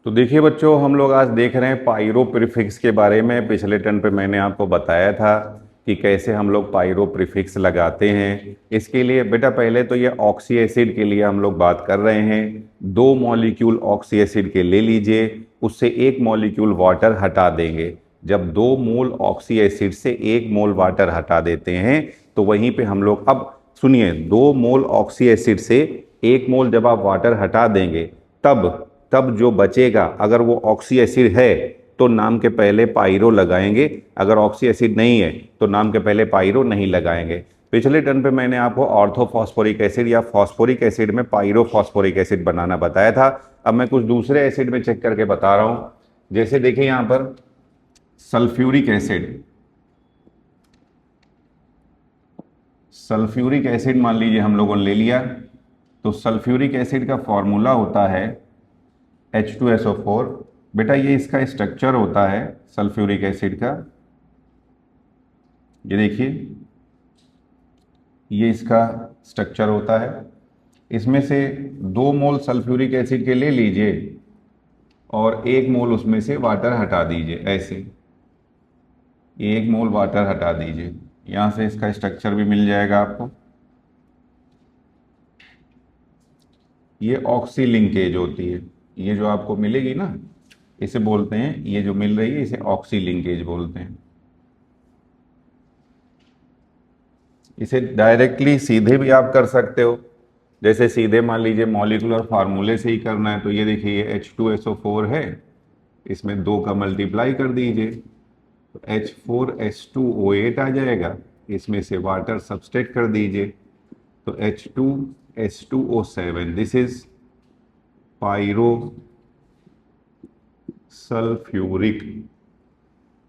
तो देखिए बच्चों, हम लोग आज देख रहे हैं पायरो प्रीफिक्स के बारे में। पिछले टर्न पे मैंने आपको बताया था कि कैसे हम लोग पायरो प्रीफिक्स लगाते हैं। इसके लिए बेटा पहले तो ये ऑक्सी एसिड के लिए हम लोग बात कर रहे हैं। 2 मॉलिक्यूल ऑक्सी एसिड के ले लीजिए, उससे 1 मॉलिक्यूल वाटर हटा देंगे। जब 2 मोल ऑक्सी एसिड से 1 मोल वाटर हटा देते हैं तो वहीं पे हम लोग, अब सुनिए, 2 मोल ऑक्सी एसिड से 1 मोल जब आप वाटर हटा देंगे तब तब जो बचेगा, अगर वो ऑक्सी एसिड है तो नाम के पहले पायरो लगाएंगे, अगर ऑक्सी एसिड नहीं है तो नाम के पहले पायरो नहीं लगाएंगे। पिछले टर्न पे मैंने आपको ऑर्थोफॉस्फोरिक एसिड या फॉस्फोरिक एसिड में पायरो फॉस्फोरिक एसिड बनाना बताया था। अब मैं कुछ दूसरे एसिड में चेक करके बता रहा हूं। जैसे देखिए यहां पर सल्फ्यूरिक एसिड, सल्फ्यूरिक एसिड मान लीजिए हम लोगों ने ले लिया, तो सल्फ्यूरिक एसिड का फॉर्मूला होता है H2SO4। बेटा ये इसका स्ट्रक्चर होता है सल्फ्यूरिक एसिड का, ये देखिए ये इसका स्ट्रक्चर होता है। इसमें से 2 मोल सल्फ्यूरिक एसिड के ले लीजिए और 1 मोल उसमें से वाटर हटा दीजिए। ऐसे 1 मोल वाटर हटा दीजिए, यहां से इसका स्ट्रक्चर भी मिल जाएगा आपको। ये ऑक्सी लिंकेज होती है, ये जो आपको मिलेगी ना, इसे बोलते हैं, ये जो मिल रही है इसे ऑक्सी लिंकेज बोलते हैं। इसे डायरेक्टली सीधे भी आप कर सकते हो, जैसे सीधे मान लीजिए मॉलिक्यूलर फार्मूले से ही करना है तो ये देखिए ये H2SO4 है, इसमें 2 का मल्टीप्लाई कर दीजिए तो H4S2O8 आ जाएगा, इसमें से वाटर सब्सट्रैक्ट कर दीजिए तो H2S2O7। This is pyro sulphuric,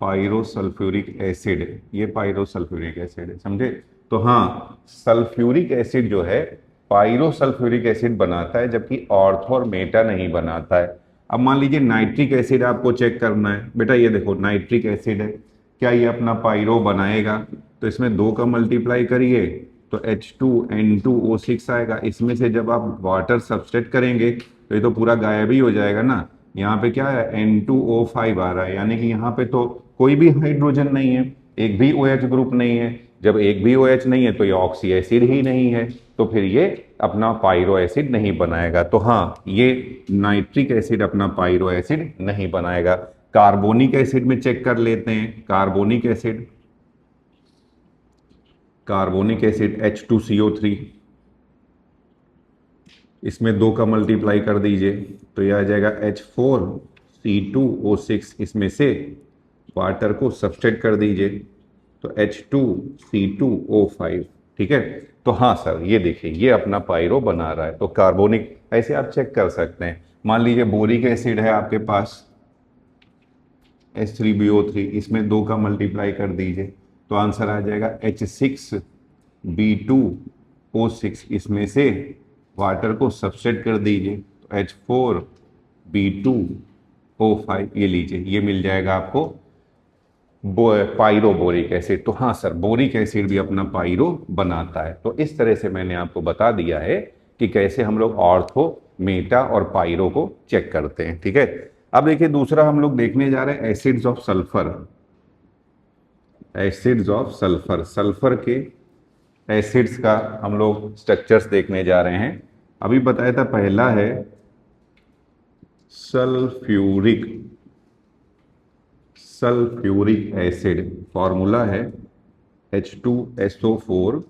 pyrosulphuric acid, ये पायरोसल्फ्यूरिक एसिड है, समझे। तो हाँ, सल्फ्यूरिक एसिड जो है पायरोसल्फ्यूरिक एसिड बनाता है, जबकि ऑर्थो और मेटा नहीं बनाता है। अब मान लीजिए नाइट्रिक एसिड आपको चेक करना है। बेटा ये देखो नाइट्रिक एसिड है, क्या ये अपना पायरो बनाएगा? तो इसमें 2 का मल्टीप्लाई करिए तो H2N2O6 आएगा। इसमें से जब आप वाटर सब्सट्रैक्ट करेंगे तो ये तो पूरा गायब ही हो जाएगा ना। यहाँ पे क्या है, N2O5 आ रहा है, यानी कि यहाँ पे तो कोई भी हाइड्रोजन नहीं है, एक भी OH ग्रुप नहीं है। जब एक भी OH नहीं है तो ये ऑक्सी एसिड ही नहीं है, तो फिर ये अपना पायरो एसिड नहीं बनाएगा। तो हाँ, ये नाइट्रिक एसिड अपना पायरो एसिड नहीं बनाएगा। कार्बोनिक एसिड में चेक कर लेते हैं। Carbonic acid, carbonic acid H2CO3, इसमें 2 का मल्टीप्लाई कर दीजिए तो यह आ जाएगा H4C2O6, इसमें से वाटर को सब्सट्रैक्ट कर दीजिए तो H2C2O5। ठीक है, तो हाँ सर ये देखिए ये अपना पायरो बना रहा है। तो कार्बोनिक ऐसे आप चेक कर सकते हैं। मान लीजिए बोरिक एसिड है आपके पास H3BO3, इसमें 2 का मल्टीप्लाई कर दीजिए तो आंसर आ जाएगा H6B2O6, इसमें से वाटर को सब्सट्रैक्ट कर दीजिए तो H4B2O5, ये लीजिए ये मिल जाएगा आपको पायरो बोरिक एसिड। तो हाँ सर, बोरिक एसिड भी अपना पायरो बनाता है। तो इस तरह से मैंने आपको बता दिया है कि कैसे हम लोग ऑर्थो, मेटा और पायरो को चेक करते हैं। ठीक है, अब देखिए दूसरा हम लोग देखने जा रहे हैं acids of sulphur. Acids of sulphur, sulphur के एसिड्स का हम लोग स्ट्रक्चर्स देखने जा रहे हैं। अभी बताया था पहला है सल्फ्यूरिक, सल्फ्यूरिक एसिड, फॉर्मूला है H2SO4,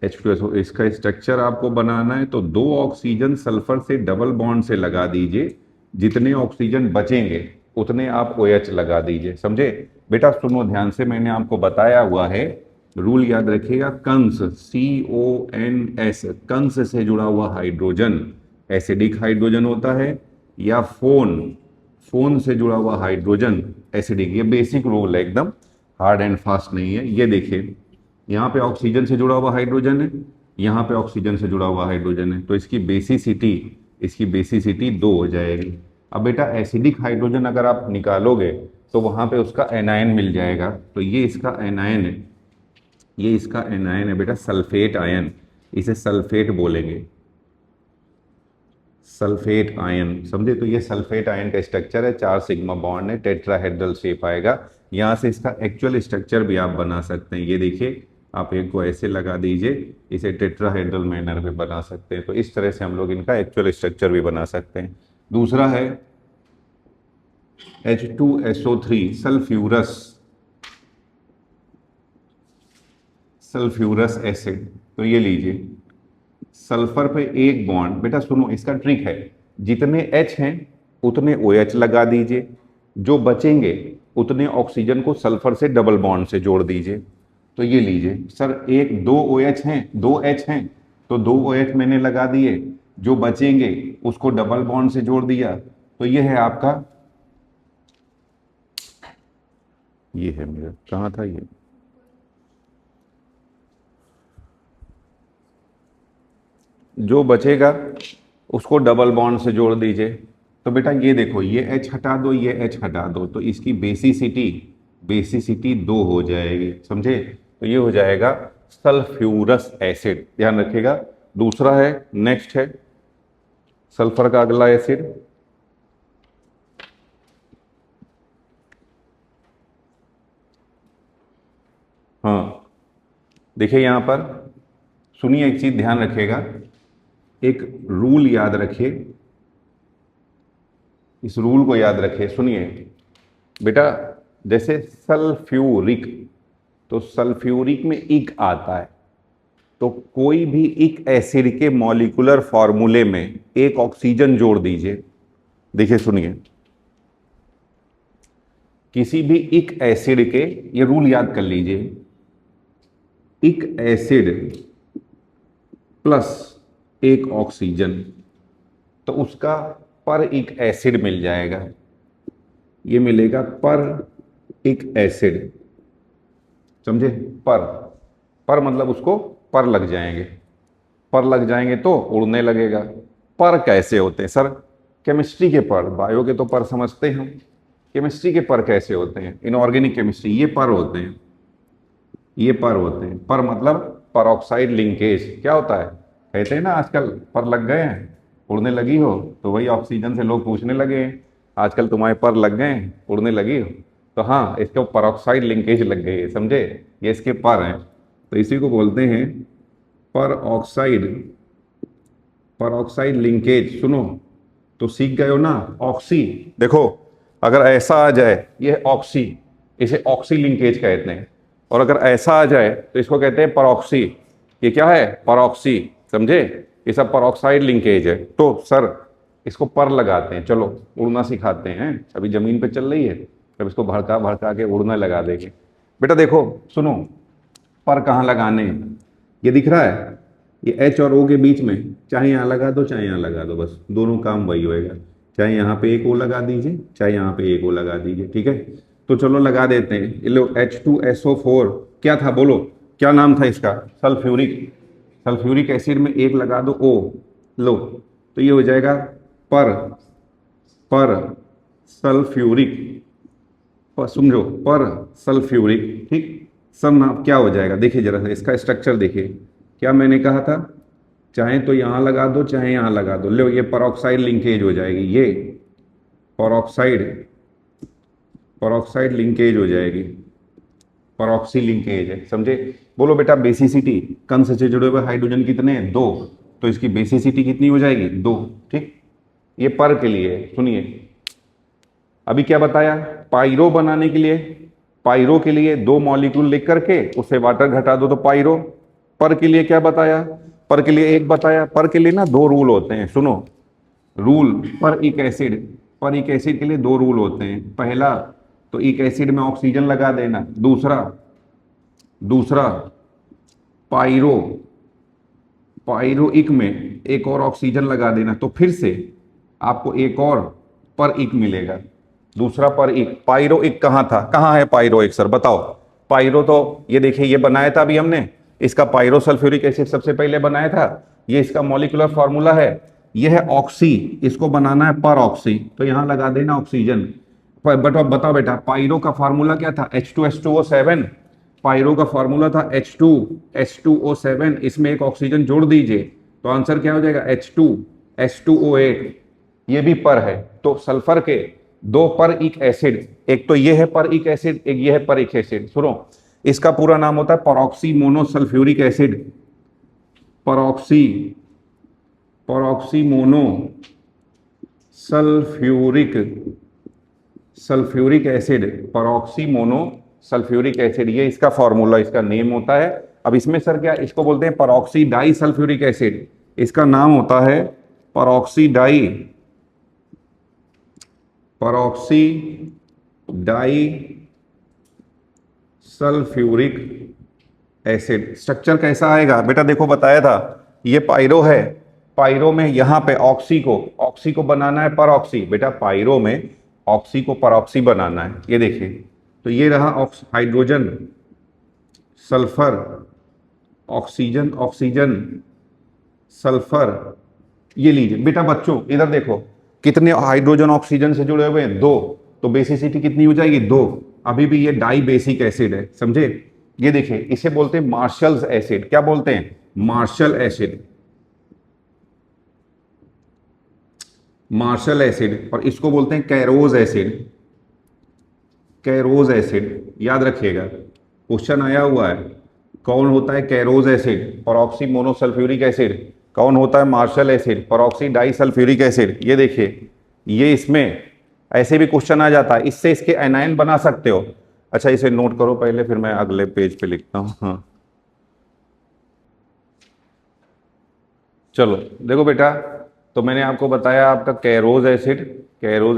H2SO। इसका स्ट्रक्चर आपको बनाना है तो 2 ऑक्सीजन सल्फर से डबल बॉन्ड से लगा दीजिए, जितने ऑक्सीजन बचेंगे उतने आप OH लगा दीजिए। समझे बेटा, सुनो ध्यान से, मैंने आपको बताया हुआ है, रूल याद रखिएगा। कंस, CONS, कंस से जुड़ा हुआ हाइड्रोजन एसिडिक हाइड्रोजन होता है, या फोन, फोन से जुड़ा हुआ हाइड्रोजन एसिडिक। ये बेसिक रूल है, एकदम हार्ड एंड फास्ट नहीं है। ये देखिए यहाँ पे ऑक्सीजन से जुड़ा हुआ हाइड्रोजन है, यहाँ पे ऑक्सीजन से जुड़ा हुआ हाइड्रोजन है, तो इसकी बेसिसिटी, इसकी बेसिसिटी 2 हो जाएगी। अब बेटा एसिडिक हाइड्रोजन अगर आप निकालोगे तो वहां पे उसका एनायन मिल जाएगा, तो ये इसका एनायन है, ये इसका एनायन है बेटा, सल्फेट आयन, इसे सल्फेट बोलेंगे, सल्फेट आयन, समझे। तो ये सल्फेट आयन का स्ट्रक्चर है, 4 सिग्मा बॉन्ड है, टेट्राहेड्रल शेप आएगा। यहाँ से इसका एक्चुअल स्ट्रक्चर भी आप बना सकते हैं। ये देखिए, आप एक को ऐसे लगा दीजिए, इसे टेट्राहेड्रल मैनर में बना सकते हैं। तो इस तरह से हम लोग इनका एक्चुअल स्ट्रक्चर भी बना सकते हैं। दूसरा है H2SO3 सल्फ्यूरस एसिड। तो ये लीजिए, सल्फर पे एक बॉन्ड, बेटा सुनो इसका ट्रिक है, जितने H हैं उतने OH लगा दीजिए, जो बचेंगे उतने ऑक्सीजन को सल्फर से डबल बॉन्ड से जोड़ दीजिए। तो ये लीजिए सर, एक 2 OH हैं, 2 H हैं, तो 2 OH मैंने लगा दिए, जो बचेंगे उसको डबल बॉन्ड से जोड़ दिया। तो ये है आपका, ये है मेरा, कहाँ था ये, जो बचेगा उसको डबल बॉन्ड से जोड़ दीजिए। तो बेटा ये देखो, ये H हटा दो, ये H हटा दो, तो इसकी बेसिसिटी 2 हो जाएगी, समझे। तो ये हो जाएगा सल्फ्यूरस एसिड, ध्यान रखिएगा। दूसरा है, नेक्स्ट है सल्फर का अगला एसिड, हाँ देखिए यहां पर, सुनिए एक चीज ध्यान रखिएगा, एक रूल याद रखिए, इस रूल को याद रखिए, सुनिए बेटा। जैसे सल्फ्यूरिक, तो सल्फ्यूरिक में इक आता है, तो कोई भी इक एसिड के मॉलिक्यूलर फॉर्मूले में एक ऑक्सीजन जोड़ दीजिए। देखिए सुनिए, किसी भी इक एसिड के, ये रूल याद कर लीजिए, इक एसिड प्लस एक ऑक्सीजन, तो उसका पर इक एसिड मिल जाएगा, ये मिलेगा पर इक एसिड, समझे। पर मतलब उसको पर लग जाएंगे, पर लग जाएंगे तो उड़ने लगेगा। पर कैसे होते हैं सर, केमिस्ट्री के पर, बायो के तो पर समझते हैं हम, केमिस्ट्री के पर कैसे होते हैं, इनऑर्गेनिक केमिस्ट्री, ये पर होते हैं, ये पर होते हैं। पर मतलब परऑक्साइड लिंकेज, क्या होता है, कहते हैं ना आजकल पर लग गए हैं, उड़ने लगी हो, तो वही ऑक्सीजन से लोग पूछने लगे हैं, आजकल तुम्हारे पर लग गए हैं, उड़ने लगी हो, तो हाँ इसके परऑक्साइड लिंकेज लग गई है, समझे, ये इसके पर हैं। तो इसी को बोलते हैं परऑक्साइड लिंकेज। सुनो, तो सीख गए हो ना, ऑक्सी, देखो अगर ऐसा आ जाए ये ऑक्सी, इसे ऑक्सी लिंकेज कहते हैं, और अगर ऐसा आ जाए तो इसको कहते हैं परऑक्सी। ये क्या है, परऑक्सी, समझे, ये सब परऑक्साइड लिंकेज है। तो सर इसको पर लगाते हैं, चलो उड़ना सिखाते हैं, अभी जमीन पे चल रही है, अब इसको भड़का भड़का के उड़ना लगा देंगे। बेटा देखो सुनो, पर कहाँ लगाने, ये दिख रहा है, ये H और O के बीच में, चाहे यहाँ लगा दो चाहे यहाँ लगा दो, बस दोनों काम वही होएगा, चाहे यहाँ पे एक O लगा दीजिए चाहे यहाँ पे एक O लगा दीजिए, ठीक है। तो चलो लगा देते हैं, ये लो H2SO4, क्या था बोलो, क्या नाम था इसका, सल्फ्यूरिक एसिड में एक लगा दो O, लो तो ये हो जाएगा पर सल्फ्यूरिक, समझो, पर सल्फ्यूरिक, ठीक। सब नाम क्या हो जाएगा, देखिए जरा सा इसका स्ट्रक्चर देखिए, क्या मैंने कहा था, चाहे तो यहाँ लगा दो चाहे यहाँ लगा दो, लो ये परऑक्साइड लिंकेज हो जाएगी, ये परऑक्साइड लिंकेज हो जाएगी, परऑक्सी लिंकेज है, समझे। बोलो बेटा बेसिसिटी, कण से जुड़े हुए हाइड्रोजन कितने हैं, 2, तो इसकी बेसिसिटी कितनी हो जाएगी, 2, ठीक। ये पर के लिए, सुनिए अभी क्या बताया, पाइरो बनाने के लिए, पाइरो के लिए 2 मॉलिक्यूल लिख करके उससे वाटर घटा दो तो पाइरो। पर के लिए क्या बताया, पर के लिए एक बताया, पर के लिए ना 2 रूल होते हैं, सुनो रूल, पर इक एसिड के लिए 2 रूल होते हैं। पहला तो इक एसिड में ऑक्सीजन लगा देना, दूसरा पाइरो इक में एक और ऑक्सीजन लगा देना, तो फिर से आपको एक और पर इक मिलेगा, दूसरा पर इक। पाइरो इक कहाँ था, कहाँ है पाइरो इक सर बताओ, पाइरो तो ये देखिए ये बनाया था अभी हमने, इसका पाइरो सल्फ्यूरिक एसिड सबसे पहले बनाया था, ये इसका मॉलिक्यूलर फॉर्मूला है, ये है ऑक्सी, इसको बनाना है पर ऑक्सी, तो यहां लगा देना ऑक्सीजन। बताओ बेटा पाइरो का फॉर्मूला क्या था, H2H2O7, पाइरो का फॉर्मूला था H2H2O7, इसमें एक ऑक्सीजन जोड़ दीजिए तो आंसर क्या हो जाएगा, H2, H2O8, ये भी पर है। तो सल्फर के दो पर इक एसिड, एक तो ये है पर इक एसिड, एक ये है पर इक एसिड। सुनो, इसका पूरा नाम होता है peroxy monosulphuric acid. Peroxy peroxy mono sulphuric sulphuric acid, peroxy mono sulphuric acid, ये इसका फॉर्मूला, इसका नेम होता है। अब इसमें सर क्या, इसको बोलते हैं परऑक्सी डाई सल्फ्यूरिक एसिड, इसका नाम होता है peroxy di sulphuric acid. Structure कैसा आएगा बेटा, देखो बताया था, ये पायरो है, पायरो में यहां पे ऑक्सी को बनाना है परऑक्सी। बेटा पायरो में ऑक्सी को परऑक्सी बनाना है, ये देखिए। तो ये रहा hydrogen, sulphur, oxygen, oxygen, sulphur, ये लीजिए। बेटा बच्चों इधर देखो, कितने हाइड्रोजन ऑक्सीजन से जुड़े हुए हैं, 2। तो बेसिसिटी कितनी हो जाएगी, 2। अभी भी ये डाई बेसिक एसिड है, समझे। ये देखिए, इसे बोलते हैं मार्शल्स एसिड। क्या बोलते हैं, मार्शल एसिड, मार्शल एसिड। और इसको बोलते हैं कैरोज एसिड, कैरोज एसिड। याद रखिएगा, क्वेश्चन आया हुआ है, कौन होता है कैरोज एसिड, परऑक्सी मोनोसल्फ्यूरिक एसिड। कौन होता है Marshall acid, peroxy di sulphuric acid. ये देखिए, ये इसमें ऐसे भी क्वेश्चन आ जाता है, इससे इसके एनायन बना सकते हो। अच्छा इसे नोट करो पहले, फिर मैं अगले पेज पे लिखता हूँ। हाँ चलो देखो बेटा, तो मैंने आपको बताया आपका कैरोज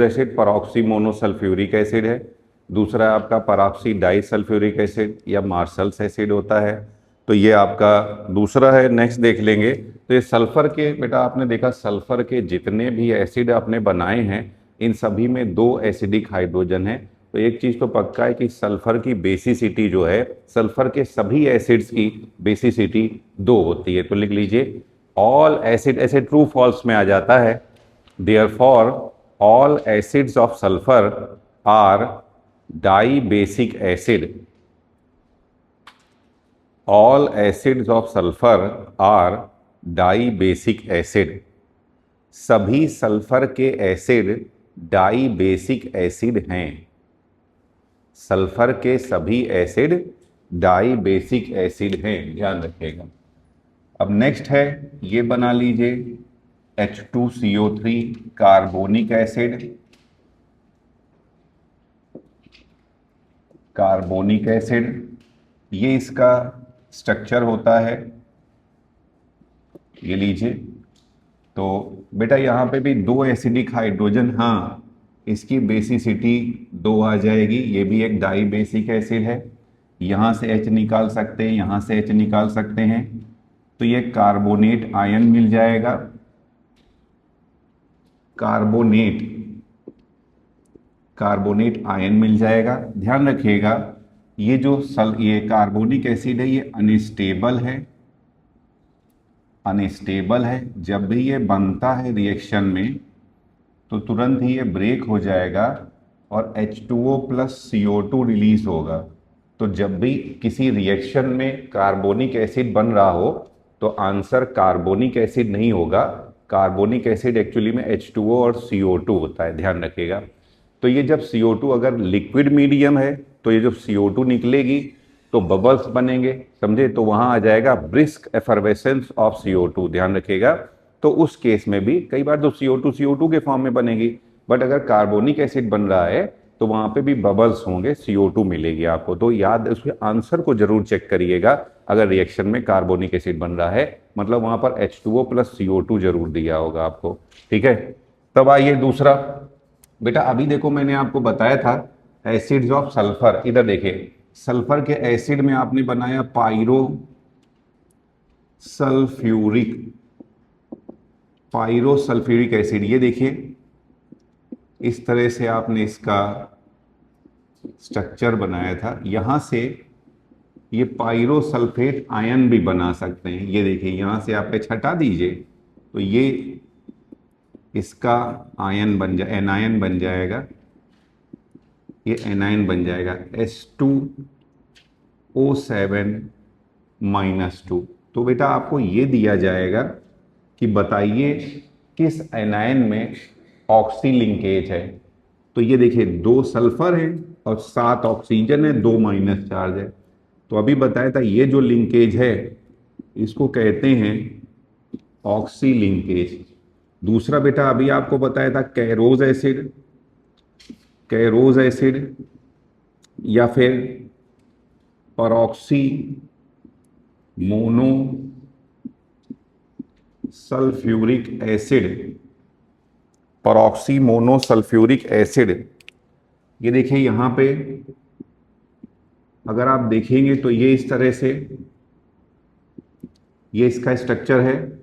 एसिड परऑक्सी मोनोसल्फ्यूरिक एसिड है। दूसरा आपका परऑक्सी डाई सल्फ्यूरिक एसिड या मार्शल्स एसिड होता है। तो ये आपका दूसरा है। नेक्स्ट देख लेंगे, तो ये सल्फर के, बेटा आपने देखा सल्फर के जितने भी एसिड आपने बनाए हैं, इन सभी में 2 एसिडिक हाइड्रोजन है। तो एक चीज़ तो पक्का है कि सल्फर की बेसिसिटी जो है, सल्फर के सभी एसिड्स की बेसिसिटी 2 होती है। तो लिख लीजिए ऑल एसिड, ऐसे ट्रू फॉल्स में आ जाता है, therefore all acids of sulphur are di basic acid. All acids of sulphur are di basic acid. सभी सल्फर के एसिड डाई बेसिक एसिड हैं। सल्फर के सभी एसिड डाई बेसिक एसिड हैं, ध्यान रखिएगा। अब नेक्स्ट है, ये बना लीजिए H2CO3 carbonic acid, carbonic acid, ये इसका स्ट्रक्चर होता है, ये लीजिए। तो बेटा यहाँ पे भी 2 एसिडिक हाइड्रोजन, हाँ इसकी बेसिसिटी 2 आ जाएगी। ये भी एक डाई बेसिक एसिड है, यहाँ से H निकाल सकते हैं, यहाँ से H निकाल सकते हैं। तो ये कार्बोनेट आयन मिल जाएगा, कार्बोनेट आयन मिल जाएगा। ध्यान रखिएगा, ये जो ये कार्बोनिक एसिड है, ये अनस्टेबल है। जब भी ये बनता है रिएक्शन में, तो तुरंत ही ये ब्रेक हो जाएगा और H2O प्लस CO2 रिलीज होगा। तो जब भी किसी रिएक्शन में कार्बोनिक एसिड बन रहा हो, तो आंसर कार्बोनिक एसिड नहीं होगा। कार्बोनिक एसिड एक्चुअली में H2O और CO2 होता है, ध्यान रखिएगा। तो ये जब CO2 अगर लिक्विड मीडियम है, तो ये जब CO2 निकलेगी तो बबल्स बनेंगे, समझे। तो वहां आ जाएगा ब्रिस्क एफरवेसेंस ऑफ CO2, ध्यान रखिएगा। तो उस केस में भी कई बार तो CO2 के फॉर्म में बनेगी, बट अगर कार्बोनिक एसिड बन रहा है तो वहां पे भी बबल्स होंगे, CO2 मिलेगी आपको। तो याद, उसके आंसर को जरूर चेक करिएगा। अगर रिएक्शन में कार्बोनिक एसिड बन रहा है, मतलब वहां पर H2O प्लस CO2 जरूर दिया होगा आपको, ठीक है। तब आइए दूसरा, बेटा अभी देखो मैंने आपको बताया था एसिड्स ऑफ सल्फर। इधर देखिए, सल्फर के एसिड में आपने बनाया पायरो सल्फ्यूरिक एसिड। ये देखिए, इस तरह से आपने इसका स्ट्रक्चर बनाया था। यहां से ये पायरोसल्फेट आयन भी बना सकते हैं। ये देखिए, यहां से आप H हटा दीजिए, तो ये इसका आयन बन जाए, एनायन बन जाएगा। ये एनायन बन जाएगा H2O7-2। तो बेटा आपको ये दिया जाएगा कि बताइए किस एनायन में ऑक्सी लिंकेज है। तो ये देखिए 2 सल्फर है और 7 ऑक्सीजन है, 2 माइनस चार्ज है। तो अभी बताया था ये जो लिंकेज है इसको कहते हैं ऑक्सी लिंकेज। दूसरा बेटा अभी आपको बताया था कैरोज एसिड, कैरोज एसिड या फिर परऑक्सी mono sulphuric acid, peroxy mono sulphuric acid. ये देखिए यहां पे अगर आप देखेंगे तो ये इस तरह से, ये इसका स्ट्रक्चर है।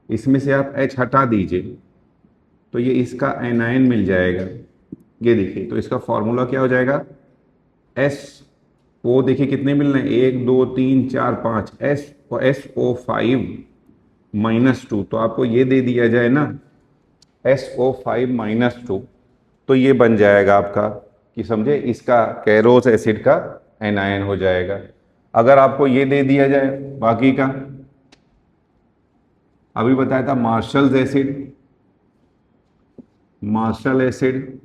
इसमें से आप H हटा दीजिए तो ये इसका एनायन मिल जाएगा। ये देखिए तो इसका फॉर्मूला क्या हो जाएगा, एस ओ, देखिए कितने मिल रहे हैं, 1 2 3 4 5, SO5-2। तो आपको ये दे दिया जाए ना SO5-2, तो ये बन जाएगा आपका, कि समझे, इसका कैरोस एसिड का एनायन हो जाएगा। अगर आपको ये दे दिया जाए बाकी का, अभी बताया था मार्शल एसिड, मार्शल एसिड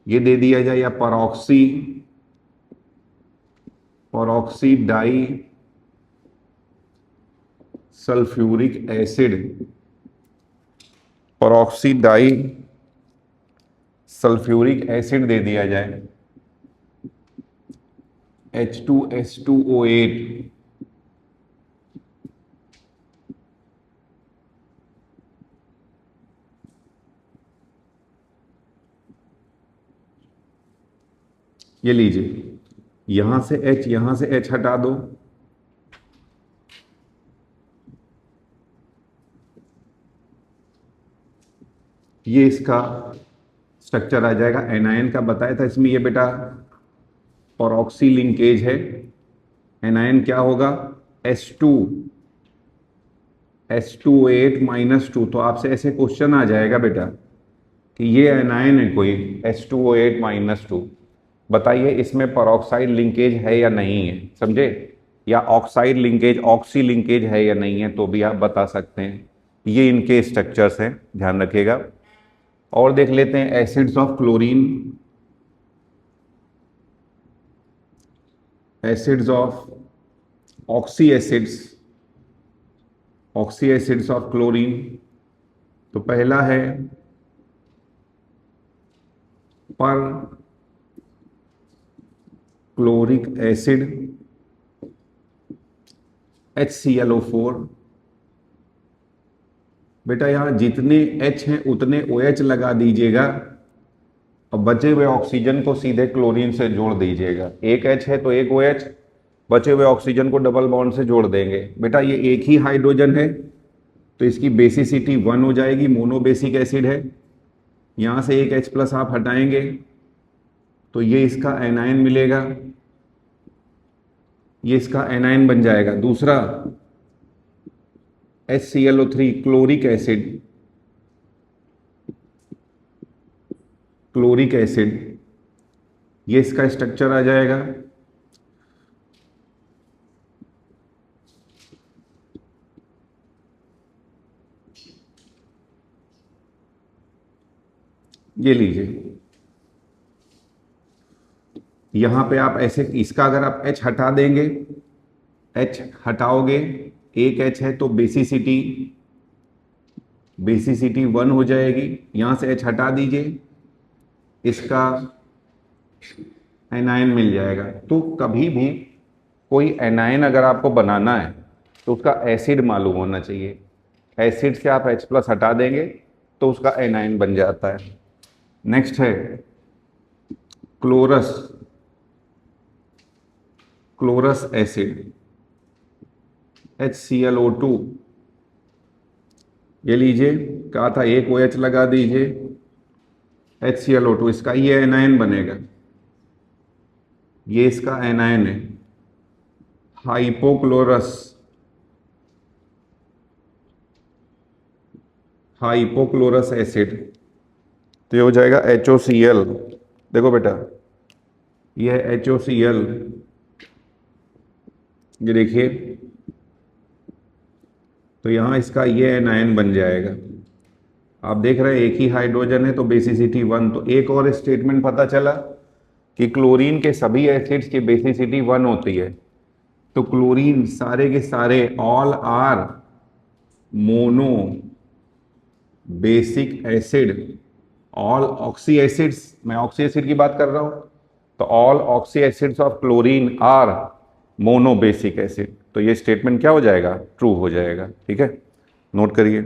ये दे दिया जाए, या peroxy, peroxy di sulphuric acid, peroxy di sulphuric acid दे दिया जाए, H2S2O8। ये लीजिए, यहां से H, यहां से H हटा दो, ये इसका स्ट्रक्चर आ जाएगा। एनायन का बताया था इसमें, ये बेटा परऑक्सी लिंकेज है। एनायन क्या होगा, S2, S2O8-2। तो आपसे ऐसे क्वेश्चन आ जाएगा बेटा कि ये एनायन है कोई S2O8-2, बताइए इसमें परऑक्साइड लिंकेज है या नहीं है, समझे, या ऑक्साइड लिंकेज, ऑक्सी लिंकेज है या नहीं है, तो भी आप बता सकते हैं। ये इनके स्ट्रक्चर्स हैं, ध्यान रखिएगा। और देख लेते हैं acids of chlorine, acids of oxy acids, oxy acids of chlorine. तो पहला है पर क्लोरिक एसिड HClO4। बेटा यहां जितने H हैं उतने OH लगा दीजिएगा और बचे हुए ऑक्सीजन को सीधे क्लोरीन से जोड़ दीजिएगा। एक H है तो एक OH, बचे हुए ऑक्सीजन को डबल बॉन्ड से जोड़ देंगे। बेटा ये एक ही हाइड्रोजन है तो इसकी बेसिसिटी 1 हो जाएगी, मोनोबेसिक एसिड है। यहां से एक H+ आप हटाएंगे तो ये इसका एनायन मिलेगा, ये इसका एनायन बन जाएगा। दूसरा HClO3 chloric acid, chloric acid, ये इसका स्ट्रक्चर आ जाएगा। ये लीजिए, यहां पे आप ऐसे, इसका अगर आप H हटा देंगे, H हटाओगे, एक H है तो बेसिसिटी, बेसिसिटी 1 हो जाएगी। यहां से H हटा दीजिए, इसका एनायन मिल जाएगा। तो कभी भी कोई एनायन अगर आपको बनाना है तो उसका एसिड मालूम होना चाहिए। एसिड से आप H+ हटा देंगे तो उसका एनायन बन जाता है। नेक्स्ट है क्लोरस, क्लोरस एसिड HClO2। ये लीजिए, कहा था एक OH लगा दीजिए, HClO2, इसका ये एनायन बनेगा, ये इसका एनायन है। हाइपोक्लोरस, हाइपोक्लोरस एसिड, तो ये हो जाएगा HOCl। देखो बेटा ये है HOCl, ये देखिए, तो यहां इसका ये एनायन बन जाएगा। आप देख रहे हैं एक ही हाइड्रोजन है तो बेसिसिटी 1। तो एक और स्टेटमेंट पता चला कि क्लोरीन के सभी एसिड्स की बेसिसिटी 1 होती है। तो क्लोरीन सारे के सारे all are mono basic acid, all oxy acids, मैं ऑक्सी एसिड की बात कर रहा हूं, तो all oxy acids of chlorine are mono basic acid. तो ये स्टेटमेंट क्या हो जाएगा, ट्रू हो जाएगा। ठीक है, नोट करिए।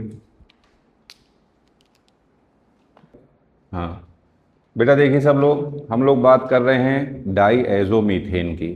हाँ बेटा देखिए सब लोग, हम लोग बात कर रहे हैं डाईएज़ोमीथेन की।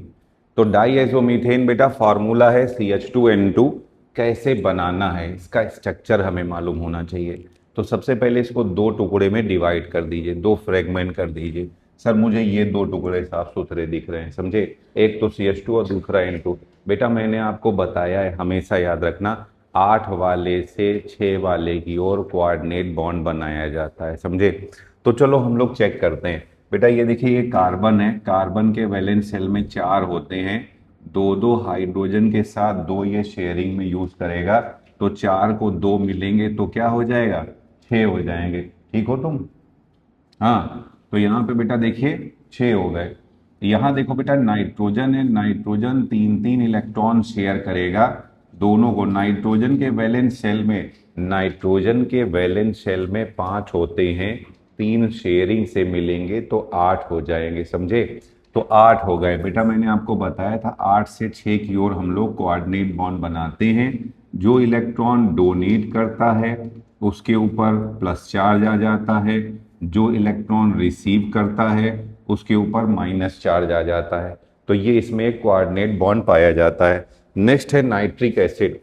तो डाईएज़ोमीथेन बेटा फार्मूला है CH2N2। कैसे बनाना है इसका स्ट्रक्चर हमें मालूम होना चाहिए। तो सबसे पहले इसको दो टुकड़े में डिवाइड कर दीजिए, दो फ्रेगमेंट कर दीजिए। सर मुझे ये दो टुकड़े साफ सुथरे दिख रहे हैं, समझे, एक तो CH2 और दूसरा N2। बेटा मैंने आपको बताया है, हमेशा याद रखना, 8 वाले से 6 वाले की ओर कोऑर्डिनेट बॉन्ड बनाया जाता है, समझे। तो चलो हम लोग चेक करते हैं। बेटा ये देखिए ये कार्बन है, कार्बन के वैलेंस शेल में 4 होते हैं, दो दो हाइड्रोजन के साथ दो ये शेयरिंग में यूज करेगा, तो 4 को 2 मिलेंगे तो क्या हो जाएगा, 6 हो जाएंगे। ठीक हो तुम। हाँ तो यहाँ पे बेटा देखिए 6 हो गए। यहाँ देखो बेटा नाइट्रोजन है, नाइट्रोजन 3 3 इलेक्ट्रॉन शेयर करेगा दोनों को। नाइट्रोजन के वैलेंस शेल में, नाइट्रोजन के वैलेंस शेल में 5 होते हैं, 3 शेयरिंग से मिलेंगे तो 8 हो जाएंगे, समझे। तो 8 हो गए बेटा, मैंने आपको बताया था 8 से 6 की ओर हम लोग कोऑर्डिनेट बॉन्ड बनाते हैं। जो इलेक्ट्रॉन डोनेट करता है उसके ऊपर प्लस चार्ज आ जाता है, जो इलेक्ट्रॉन रिसीव करता है उसके ऊपर माइनस चार्ज आ जाता है। तो ये इसमें एक कोऑर्डिनेट बॉन्ड पाया जाता है। नेक्स्ट है नाइट्रिक एसिड।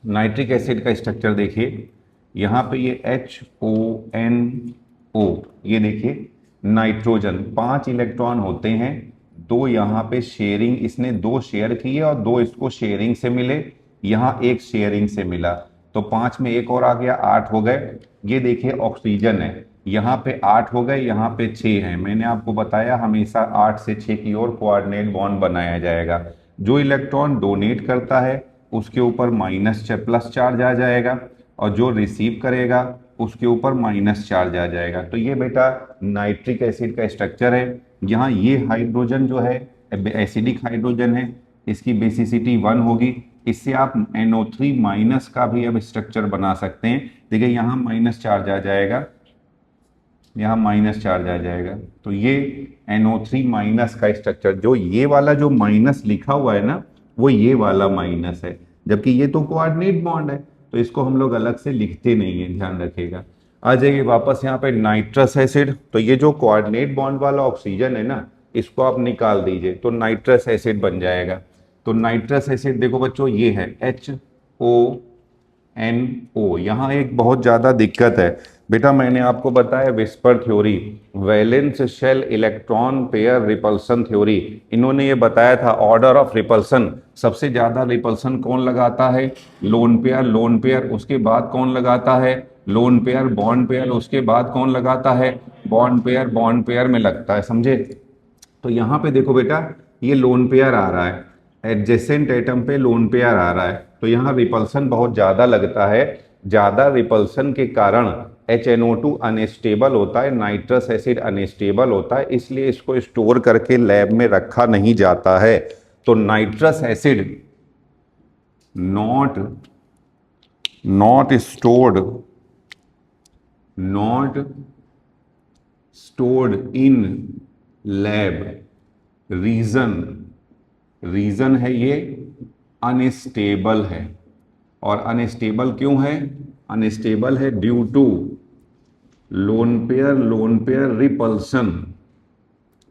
नाइट्रिक एसिड का स्ट्रक्चर देखिए, यहाँ पे ये HONO, ये देखिए नाइट्रोजन 5 इलेक्ट्रॉन होते हैं, दो यहाँ पे शेयरिंग, इसने 2 शेयर किए और 2 इसको शेयरिंग से मिले, यहाँ एक शेयरिंग से मिला, तो 5 में एक और आ गया, 8 हो गए। ये देखिए ऑक्सीजन है, यहाँ पे 8 हो गए, यहाँ पे 6 है। मैंने आपको बताया हमेशा 8 से 6 की ओर कोऑर्डिनेट बॉन्ड बनाया जाएगा। जो इलेक्ट्रॉन डोनेट करता है उसके ऊपर माइनस प्लस चार्ज आ जाएगा, और जो रिसीव करेगा उसके ऊपर माइनस चार्ज आ जाएगा। तो ये बेटा नाइट्रिक एसिड का स्ट्रक्चर है। यहाँ ये हाइड्रोजन जो है एसिडिक हाइड्रोजन है, इसकी बेसिसिटी 1 होगी। इससे आप NO3 माइनस का भी अब स्ट्रक्चर बना सकते हैं। देखिए यहाँ माइनस चार्ज आ जाएगा, यहाँ माइनस चार्ज आ जाएगा, तो ये NO3 माइनस का स्ट्रक्चर, जो ये वाला जो माइनस लिखा हुआ है ना, वो ये वाला माइनस है, जबकि ये तो कोऑर्डिनेट बॉन्ड है, तो इसको हम लोग अलग से लिखते नहीं है, ध्यान रखिएगा। आ जाइए वापस यहाँ पे नाइट्रस एसिड। तो ये जो कोऑर्डिनेट बॉन्ड वाला ऑक्सीजन है ना, इसको आप निकाल दीजिए तो नाइट्रस एसिड बन जाएगा। तो नाइट्रस एसिड देखो बच्चों ये है HONO। यहाँ एक बहुत ज़्यादा दिक्कत है बेटा, मैंने आपको बताया VSEPR theory, valence shell electron pair repulsion theory. इन्होंने ये बताया था ऑर्डर ऑफ रिपल्सन, सबसे ज़्यादा रिपल्सन कौन लगाता है, लोन पेयर, लोन पेयर, उसके बाद कौन लगाता है, लोन पेयर, बॉन्ड पेयर, उसके बाद कौन लगाता है, बॉन्ड पेयर, बॉन्ड पेयर में लगता है, समझे। तो यहाँ पे देखो बेटा ये लोन पेयर आ रहा है, एडजेसेंट एटम पे लोन पेयर आ रहा है, तो यहाँ रिपल्सन बहुत ज़्यादा लगता है। ज़्यादा रिपल्सन के कारण HNO2 अनस्टेबल होता है, नाइट्रस एसिड अनस्टेबल होता है, इसलिए इसको स्टोर करके लैब में रखा नहीं जाता है। तो nitrous acid not not stored not stored in lab. Reason, reason है ये अनस्टेबल है। और अनस्टेबल क्यों है, अनस्टेबल है due to lone pair repulsion.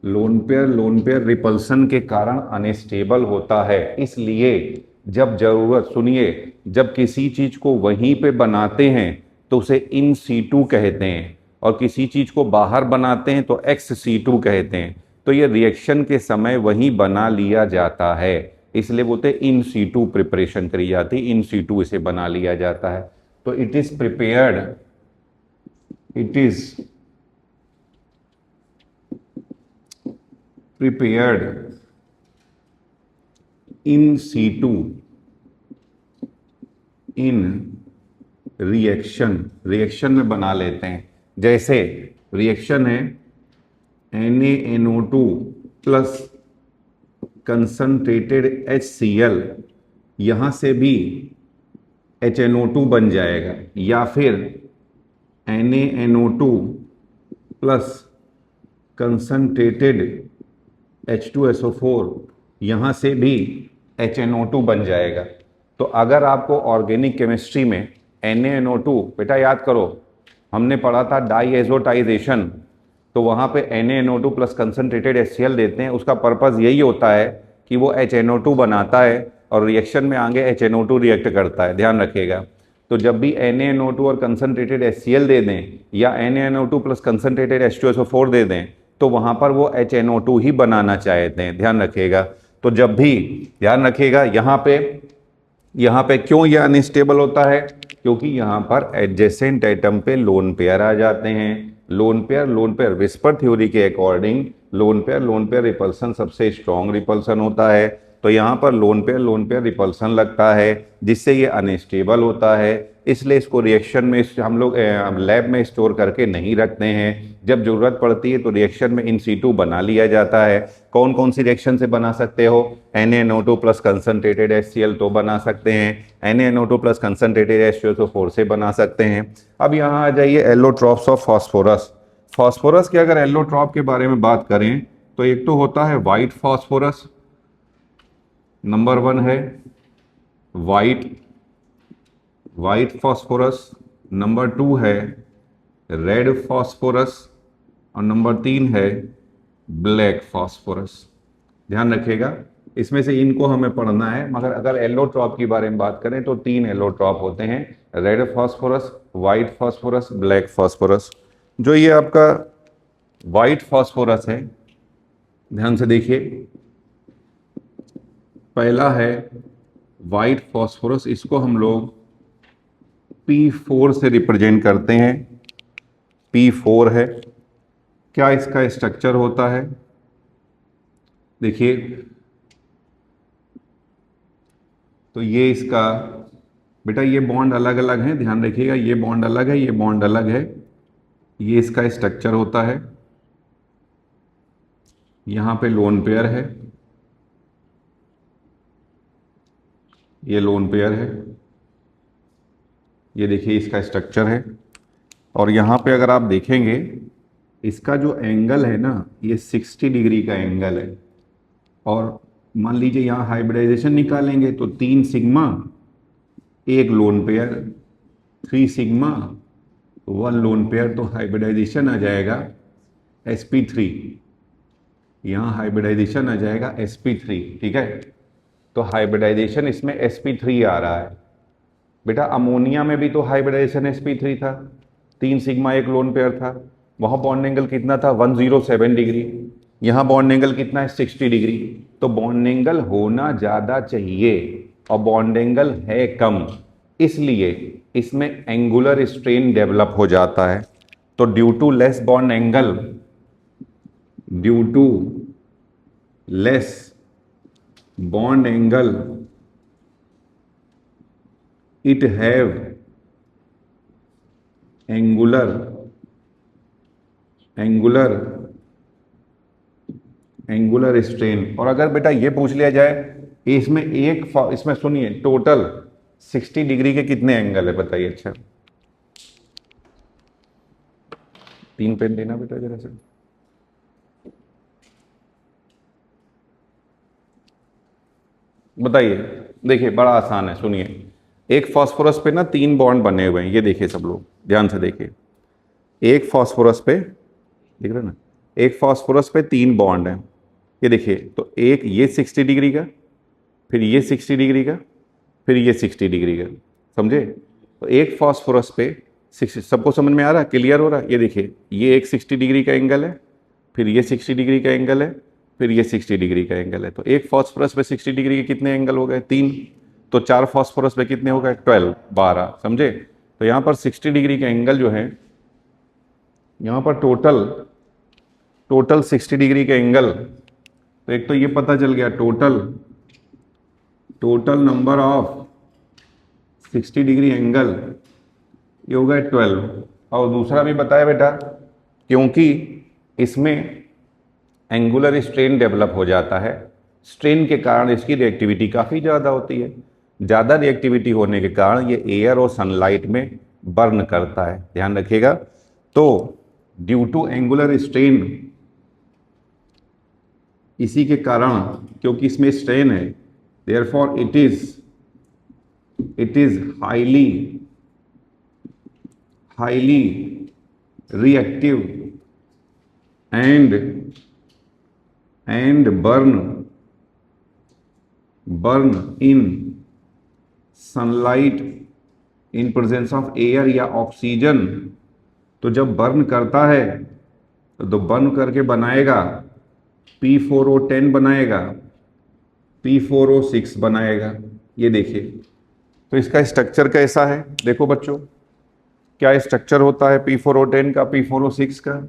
Lone pair repulsion के कारण अनस्टेबल होता है। इसलिए जब जरूरत, सुनिए, जब किसी चीज को वहीं पे बनाते हैं तो उसे इन सीटू कहते हैं, और किसी चीज को बाहर बनाते हैं तो एक्स सीटू कहते हैं। तो ये रिएक्शन के समय वहीं बना लिया जाता है, इसलिए बोलते इन सीटू प्रिपरेशन करी जाती, इन सीटू इसे बना लिया जाता है। तो it is prepared, it is prepared in situ, इन रिएक्शन में बना लेते हैं। जैसे रिएक्शन है NaNO2 प्लस कंसंट्रेटेड HCl, यहां से भी HNO2 बन जाएगा, या फिर NaNO2 प्लस कंसंट्रेटेड H2SO4, यहाँ से भी HNO2 बन जाएगा। तो अगर आपको ऑर्गेनिक केमिस्ट्री में NaNO2, बेटा याद करो हमने पढ़ा था डाईएजोटाइजेशन, तो वहाँ पे NaNO2 प्लस कंसनट्रेटेड HCl देते हैं। उसका पर्पज़ यही होता है कि वो HNO2 बनाता है और रिएक्शन में आगे HNO2 रिएक्ट करता है, ध्यान रखिएगा। तो जब भी NaNO2 और कंसनट्रेटेड HCl दे दें या NaNO2 प्लस कंसनट्रेटेड H2SO4 दे दें, तो वहाँ पर वो HNO2 ही बनाना चाहते हैं, ध्यान रखिएगा। तो जब भी ध्यान रखिएगा यहाँ पे क्यों ये अनस्टेबल होता है, क्योंकि यहाँ पर एडजेसेंट एटम पे लोन पेयर आ जाते हैं। लोन पेयर विस्पर थ्योरी के अकॉर्डिंग लोन पेयर रिपल्सन सबसे स्ट्रॉन्ग रिपल्सन होता है। तो यहाँ पर लोन पेयर रिपल्सन लगता है, जिससे ये अनस्टेबल होता है। इसलिए इसको रिएक्शन में हम लोग लैब में स्टोर करके नहीं रखते हैं। जब ज़रूरत पड़ती है तो रिएक्शन में इन सीटू बना लिया जाता है। कौन कौन सी रिएक्शन से बना सकते हो? NaNO2 प्लस कंसनट्रेटेड HCl तो बना सकते हैं, NaNO2 प्लस कंसनट्रेटेड H2SO4 से बना सकते हैं। अब यहाँ आ जाइए एलोट्रॉप्स ऑफ फॉस्फोरस। फॉस्फोरस के अगर एलोट्रॉप के बारे में बात करें तो एक तो होता है वाइट फॉस्फोरस, नंबर 1 है वाइट फॉस्फोरस, नंबर 2 है रेड फॉस्फोरस और नंबर 3 है ब्लैक फॉस्फोरस। ध्यान रखिएगा, इसमें से इनको हमें पढ़ना है। मगर अगर एलोट्रॉप की बारे में बात करें तो 3 एलोट्रॉप होते हैं, red phosphorus, white phosphorus, black phosphorus. जो ये आपका वाइट फॉस्फोरस है, ध्यान से देखिए, पहला है वाइट फॉस्फोरस, इसको हम लोग P4 से रिप्रेजेंट करते हैं। P4 है। क्या इसका स्ट्रक्चर होता है? देखिए, तो ये इसका बेटा ये बॉन्ड अलग अलग हैं, ध्यान रखिएगा, ये बॉन्ड अलग है, ये बॉन्ड अलग है। ये इसका स्ट्रक्चर होता है। यहां पे लोन पेयर है, ये लोन पेयर है, ये देखिए इसका स्ट्रक्चर है। और यहाँ पे अगर आप देखेंगे इसका जो एंगल है ना, ये 60 डिग्री का एंगल है। और मान लीजिए यहाँ हाइब्रिडाइजेशन निकालेंगे तो 3 सिग्मा, एक lone pair, 3 sigma, 1 lone pair, तो हाइब्रिडाइजेशन आ जाएगा sp3। यहाँ हाइब्रिडाइजेशन आ जाएगा sp3, ठीक है। तो हाइब्रिडाइजेशन इसमें sp3 आ रहा है। बेटा अमोनिया में भी तो हाइब्रिडाइजेशन sp3 था, 3 सिग्मा, एक लोन पेयर था। वहाँ बॉन्ड एंगल कितना था? 107 डिग्री। यहाँ बॉन्ड एंगल कितना है? 60 डिग्री। तो बॉन्ड एंगल होना ज़्यादा चाहिए और बॉन्ड एंगल है कम, इसलिए इसमें एंगुलर स्ट्रेन डेवलप हो जाता है। तो due to less bond angle, due to less bond angle, it have angular strain. और अगर बेटा ये पूछ लिया जाए इसमें सुनिए टोटल 60 डिग्री के कितने एंगल है बताइए? अच्छा 3 पेन देना बेटा जरा से। बताइए, देखिए बड़ा आसान है, सुनिए। एक फास्फोरस पे ना 3 बॉन्ड बने हुए हैं, ये देखिए सब लोग ध्यान से देखिए। एक फास्फोरस पे, देख रहे ना, एक फास्फोरस पे 3 बॉन्ड हैं, ये देखिए। तो एक ये 60 डिग्री का, फिर ये 60 डिग्री का, फिर ये 60 डिग्री का, समझे? तो एक फास्फोरस पे 60, सबको समझ में आ रहा है? क्लियर हो रहा है? ये देखिए, ये एक 60 डिग्री का एंगल है, फिर ये 60 डिग्री का एंगल है, फिर ये 60 डिग्री का एंगल है। तो एक फास्फोरस पे 60 डिग्री के कितने एंगल हो गए? 3। तो 4 फास्फोरस पे कितने हो गए? 12, समझे? तो यहाँ पर 60 डिग्री का एंगल जो है, यहाँ पर टोटल 60 डिग्री का एंगल। तो एक तो ये पता चल गया, total number of 60 degree angle ये हो गया 12। और दूसरा भी बताया बेटा, क्योंकि इसमें एंगुलर स्ट्रेन डेवलप हो जाता है, स्ट्रेन के कारण इसकी रिएक्टिविटी काफ़ी ज़्यादा होती है। ज़्यादा रिएक्टिविटी होने के कारण ये एयर और सनलाइट में बर्न करता है, ध्यान रखिएगा। तो ड्यू टू एंगुलर स्ट्रेन, इसी के कारण, क्योंकि इसमें स्ट्रेन है, therefore it is highly reactive and burn in sunlight in presence of air या ऑक्सीजन। तो जब बर्न करता है तो बर्न करके बनाएगा P4O10 बनाएगा, P4O6 बनाएगा। ये देखिए, तो इसका स्ट्रक्चर कैसा है, देखो बच्चों, क्या स्ट्रक्चर होता है P4O10 का, P4O6 का।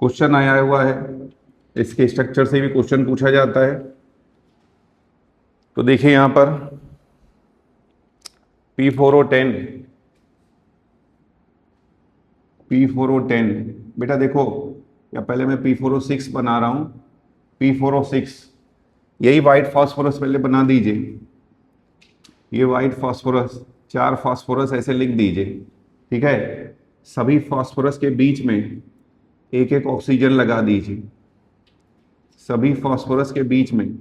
क्वेश्चन आया हुआ है, इसके स्ट्रक्चर से भी क्वेश्चन पूछा जाता है। तो देखिए यहां पर P4O10 बेटा देखो, या पहले मैं P4O6 बना रहा हूं, P4O6, यही व्हाइट फास्फोरस पहले बना दीजिए, ये व्हाइट फास्फोरस, 4 फास्फोरस ऐसे लिख दीजिए, ठीक है। सभी फास्फोरस के बीच में एक एक ऑक्सीजन लगा दीजिए, सभी फास्फोरस के बीच में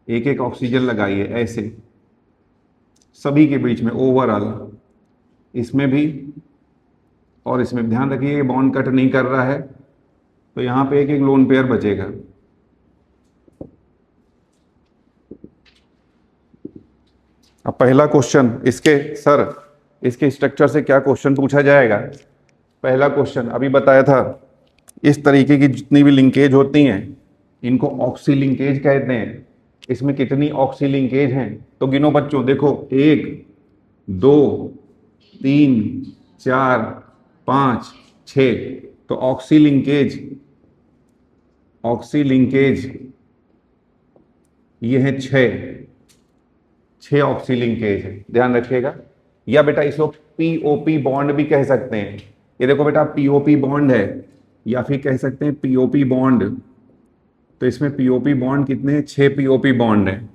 एक एक ऑक्सीजन लगाइए, ऐसे सभी के बीच में ओवरऑल, इसमें भी और इसमें। ध्यान रखिए बॉन्ड कट नहीं कर रहा है, तो यहां पे एक एक लोन पेयर बचेगा। अब पहला क्वेश्चन, इसके स्ट्रक्चर से क्या क्वेश्चन पूछा जाएगा। पहला क्वेश्चन अभी बताया था, इस तरीके की जितनी भी लिंकेज होती हैं इनको ऑक्सी लिंकेज कहते हैं। इसमें कितनी ऑक्सी लिंकेज हैं तो गिनो बच्चों, देखो 1 2 3 4 5 6। तो ऑक्सी लिंकेज ये है 6 ऑक्सी लिंकेज है, ध्यान रखिएगा। या बेटा इसको पीओपी बॉन्ड भी कह सकते हैं। ये देखो बेटा पीओपी बॉन्ड है, या फिर कह सकते हैं पीओपी बॉन्ड। तो इसमें पीओपी बॉन्ड कितने हैं, 6 पीओपी बॉन्ड है।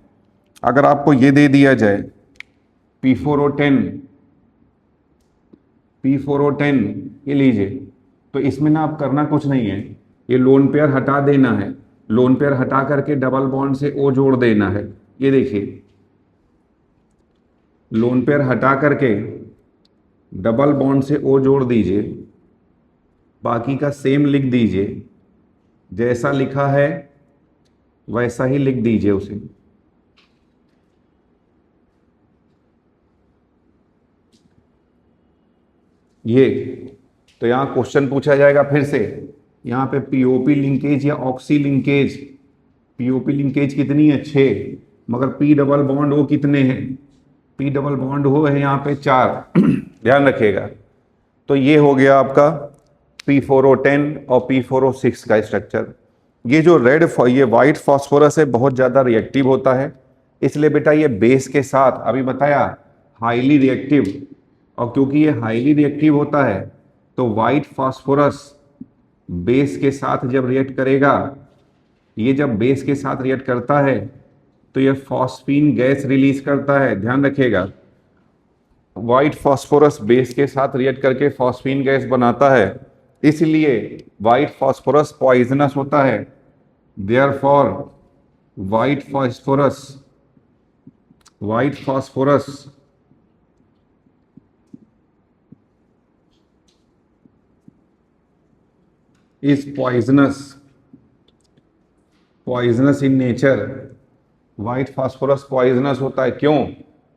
अगर आपको ये दे दिया जाए P4O10 ये लीजिए, तो इसमें ना आप करना कुछ नहीं है, ये लोन पेयर हटा देना है, लोन पेयर हटा करके डबल बॉन्ड से O जोड़ देना है। ये देखिए, लोन पेयर हटा करके डबल बॉन्ड से O जोड़ दीजिए, बाकी का सेम लिख दीजिए, जैसा लिखा है वैसा ही लिख दीजिए उसे। ये तो यहां क्वेश्चन पूछा जाएगा फिर से, यहां पे पीओपी लिंकेज या ऑक्सी लिंकेज, पीओपी लिंकेज कितनी है 6, मगर पी डबल बॉन्ड वो कितने हैं, पी डबल बॉन्ड हो है यहाँ पे 4 ध्यान रखिएगा। तो ये हो गया आपका P4O10 और P4O6 का स्ट्रक्चर। ये जो ये व्हाइट फास्फोरस है बहुत ज़्यादा रिएक्टिव होता है, इसलिए बेटा ये बेस के साथ अभी बताया हाईली रिएक्टिव, और क्योंकि ये हाईली रिएक्टिव होता है तो व्हाइट फास्फोरस बेस के साथ जब रिएक्ट करेगा, ये जब बेस के साथ रिएक्ट करता है तो ये फॉस्फीन गैस रिलीज करता है, ध्यान रखिएगा। व्हाइट फास्फोरस बेस के साथ रिएक्ट करके फॉस्फीन गैस बनाता है, इसलिए व्हाइट फास्फोरस पॉइजनस होता है। Therefore white phosphorus is poisonous in nature. White phosphorus poisonous होता है, क्यों?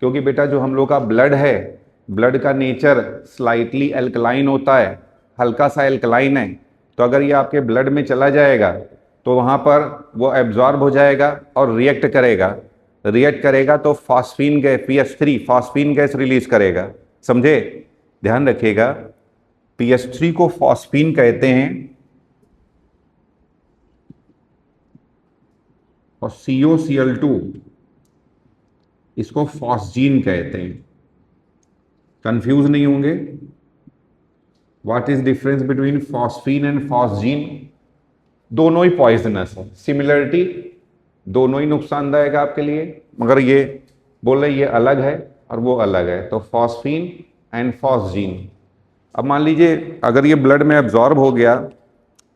क्योंकि बेटा जो हम लोग का ब्लड है, ब्लड का नेचर स्लाइटली एल्कलाइन होता है, हल्का सा एल्कलाइन है। तो अगर ये आपके ब्लड में चला जाएगा तो वहाँ पर वो एब्जॉर्ब हो जाएगा और रिएक्ट करेगा तो phosphine gas PS3 phosphine gas release करेगा, समझे? ध्यान रखिएगा, PS3 को फॉस्फीन कहते हैं, और COCl2 इसको फॉस्जीन कहते हैं। कंफ्यूज नहीं होंगे? What is difference between phosphine and phosgene? दोनों ही पॉइजनस है, सिमिलरिटी, दोनों ही नुकसानदायक है आपके लिए, मगर ये बोल रहे ये अलग है और वो अलग है, तो फॉस्फीन एंड फॉस्जीन। अब मान लीजिए अगर ये ब्लड में एब्जॉर्ब हो गया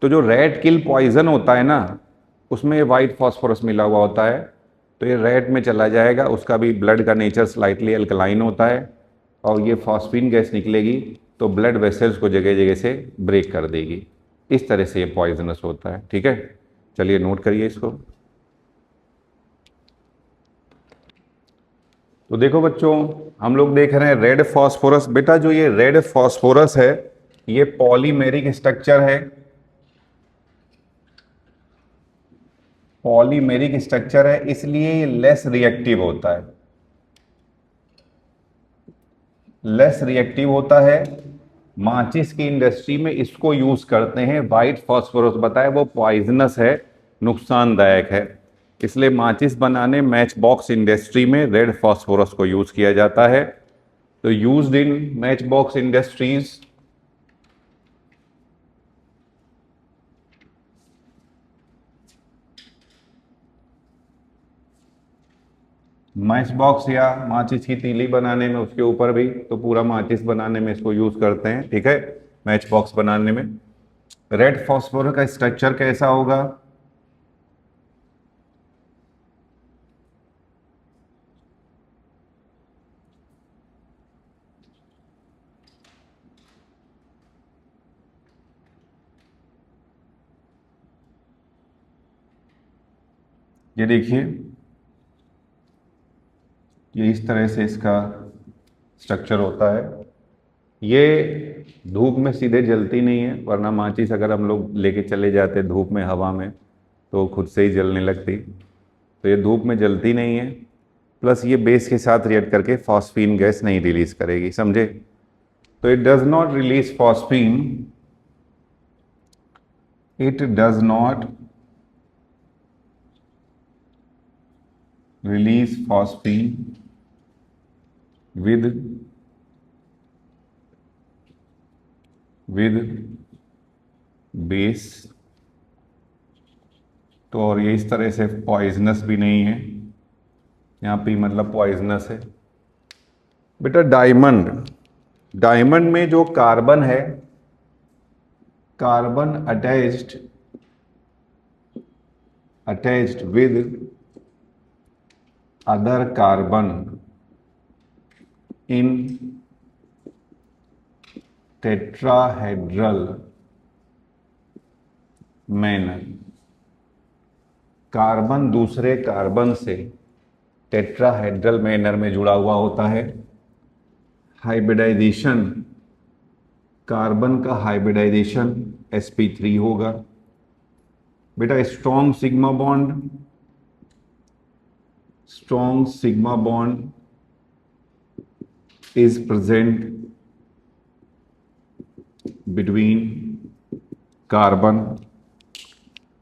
तो जो रेड किल पॉइजन होता है ना, उसमें वाइट फॉस्फोरस मिला हुआ होता है, तो ये रेड में चला जाएगा, उसका भी ब्लड का नेचर स्लाइटली अल्कलाइन होता है, और ये फॉस्फीन गैस निकलेगी तो ब्लड वेसल्स को जगह जगह से ब्रेक कर देगी। इस तरह से ये पॉइजनस होता है। ठीक है, चलिए नोट करिए इसको। तो देखो बच्चों, हम लोग देख रहे हैं रेड फॉस्फोरस। बेटा जो ये रेड फॉस्फोरस है ये पॉलीमेरिक स्ट्रक्चर है, पॉलीमेरिक स्ट्रक्चर है, इसलिए ये लेस रिएक्टिव होता है, लेस रिएक्टिव होता है। माचिस की इंडस्ट्री में इसको यूज करते हैं। वाइट फॉस्फोरस बताया वो पॉइजनस है, नुकसानदायक है, इसलिए माचिस बनाने मैच बॉक्स इंडस्ट्री में रेड फॉस्फोरस को यूज किया जाता है। तो used in match box industries match box या माचिस की तीली बनाने में, उसके ऊपर भी, तो पूरा माचिस बनाने में इसको यूज करते हैं। ठीक है, मैच बॉक्स बनाने में। रेड फॉस्फोरस का स्ट्रक्चर कैसा होगा? ये देखिए, ये इस तरह से इसका स्ट्रक्चर होता है। ये धूप में सीधे जलती नहीं है, वरना माचिस अगर हम लोग लेके चले जाते धूप में हवा में तो खुद से ही जलने लगती। तो ये धूप में जलती नहीं है, प्लस ये बेस के साथ रिएक्ट करके फॉस्फीन गैस नहीं रिलीज करेगी, समझे? तो it does not release phosphine, it does not release phosphine with base. तो और ये इस तरह से पॉइजनस भी नहीं है, यहाँ पे मतलब पॉइजनस है। बेटा डायमंड, डायमंड में जो कार्बन है, carbon attached with other carbon in tetrahedral manner. Carbon दूसरे कार्बन से टेट्राहेड्रल मैनर में जुड़ा हुआ होता है। हाइब्रिडाइजेशन, कार्बन का हाइब्रिडाइजेशन sp3 होगा। बेटा strong sigma bond, strong sigma bond is present between carbon.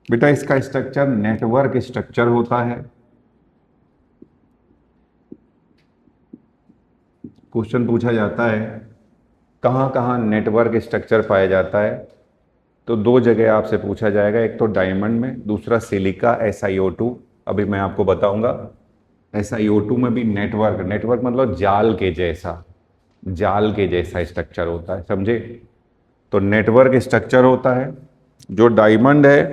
बेटा इसका स्ट्रक्चर नेटवर्क स्ट्रक्चर होता है। क्वेश्चन पूछा जाता है कहाँ कहाँ नेटवर्क स्ट्रक्चर पाया जाता है, तो दो जगह आपसे पूछा जाएगा, एक तो डायमंड में, दूसरा सिलिका SiO2। अभी मैं आपको बताऊंगा। SiO2 में भी नेटवर्क मतलब जाल के जैसा, जाल के जैसा स्ट्रक्चर होता है, समझे? तो नेटवर्क स्ट्रक्चर होता है। जो डायमंड है,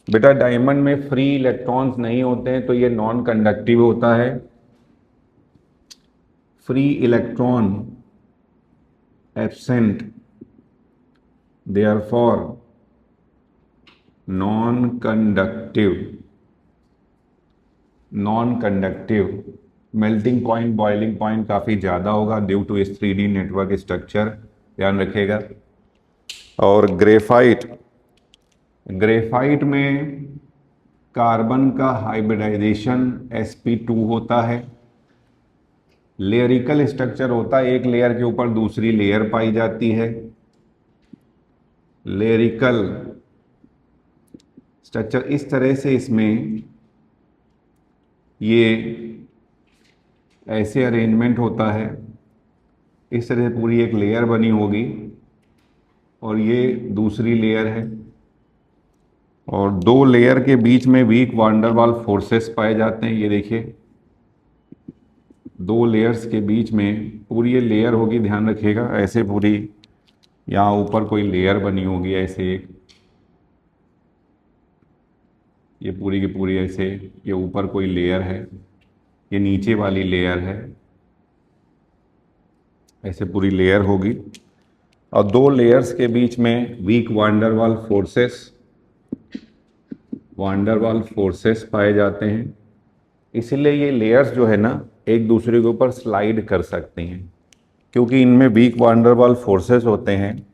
बेटा डायमंड में फ्री इलेक्ट्रॉन्स नहीं होते हैं, तो ये नॉन कंडक्टिव होता है। Free electron absent, therefore non conductive. Non conductive, melting point, boiling point काफ़ी ज़्यादा होगा ड्यू टू इस 3D नेटवर्क स्ट्रक्चर, ध्यान रखिएगा। और ग्रेफाइट, ग्रेफाइट में कार्बन का हाइब्रिडाइजेशन sp2 होता है। लेयरिकल स्ट्रक्चर होता है, एक लेयर के ऊपर दूसरी लेयर पाई जाती है। लेयरिकल स्ट्रक्चर इस तरह से इसमें ये ऐसे अरेंजमेंट होता है, इस तरह पूरी एक लेयर बनी होगी और ये दूसरी लेयर है, और दो लेयर के बीच में वीक वांडरवाल फोर्सेस पाए जाते हैं। ये देखिए, दो लेयर्स के बीच में पूरी ये लेयर होगी, ध्यान रखिएगा, ऐसे पूरी यहाँ ऊपर कोई लेयर बनी होगी ऐसे एक, ये पूरी की पूरी ऐसे, ये ऊपर कोई लेयर है, ये नीचे वाली लेयर है, ऐसे पूरी लेयर होगी और दो लेयर्स के बीच में वीक वांडरवाल फोर्सेस पाए जाते हैं। इसीलिए ये लेयर्स जो है ना एक दूसरे के ऊपर स्लाइड कर सकती हैं, क्योंकि इनमें वीक वांडरवाल फोर्सेस होते हैं।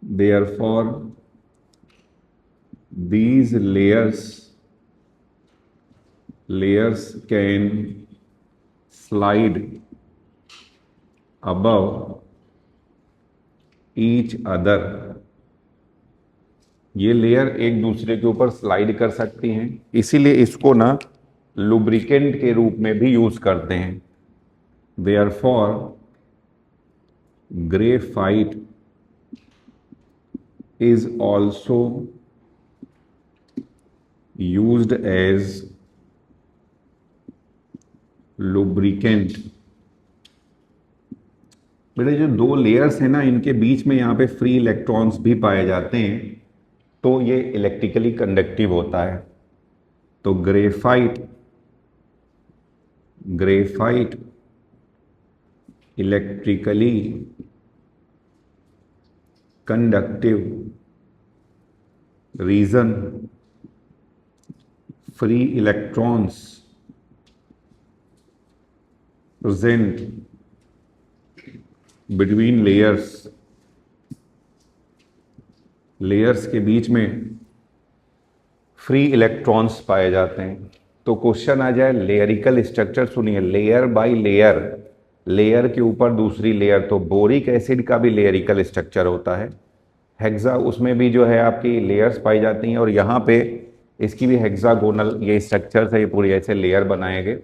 Therefore these layers can slide above each other। ये लेयर एक दूसरे के ऊपर स्लाइड कर सकती हैं, इसीलिए इसको ना लुब्रिकेंट के रूप में भी यूज करते हैं। Therefore graphite is also used as lubricant। बेटा जो दो लेयर्स हैं ना, इनके बीच में यहाँ पे फ्री इलेक्ट्रॉन्स भी पाए जाते हैं, तो ये इलेक्ट्रिकली कंडक्टिव होता है। तो graphite electrically conductive, reason free electrons present between layers के बीच में फ्री इलेक्ट्रॉन्स पाए जाते हैं। तो क्वेश्चन आ जाए लेयरिकल स्ट्रक्चर, सुनिए, लेयर बाय लेयर के ऊपर दूसरी लेयर, तो बोरिक एसिड का भी लेयरिकल स्ट्रक्चर होता है। हेक्सा, उसमें भी जो है आपकी लेयर्स पाई जाती हैं, और यहाँ पे इसकी भी हेक्सागोनल ये स्ट्रक्चर है, ये पूरी ऐसे लेयर बनाए गए,